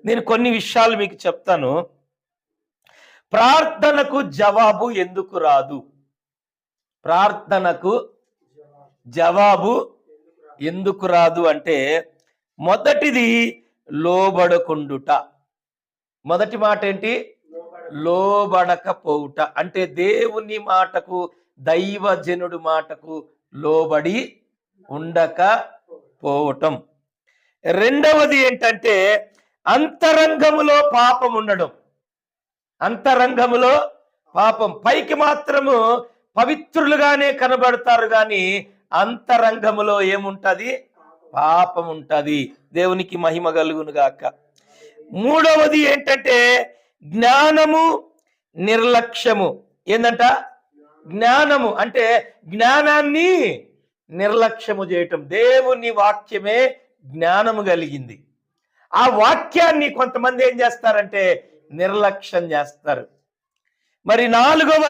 నేను కొన్ని విషయాలు మీకు చెప్తాను. ప్రార్థనకు జవాబు ఎందుకు రాదు? ప్రార్థనకు జవాబు ఎందుకు రాదు అంటే, మొదటిది లోబడకుండుట. మొదటి మాట ఏంటి? లోబడకపోవుట. అంటే దేవుని మాటకు, దైవజనుడు మాటకు లోబడి ఉండకపోవటం. రెండవది ఏంటంటే అంతరంగములో పాపం ఉండడం. అంతరంగములో పాపం. పైకి మాత్రము పవిత్రులుగానే కనబడతారు కానీ అంతరంగములో ఏముంటది? పాపం ఉంటది. దేవునికి మహిమ కలుగును గాక. మూడవది ఏంటంటే జ్ఞానము నిర్లక్ష్యము. ఏందంట? జ్ఞానము అంటే జ్ఞానాన్ని నిర్లక్ష్యము చేయటం. దేవుని వాక్యమే జ్ఞానము కలిగింది. ఆ వాక్యాన్ని కొంతమంది ఏం చేస్తారంటే నిర్లక్ష్యం చేస్తారు. మరి నాలుగవ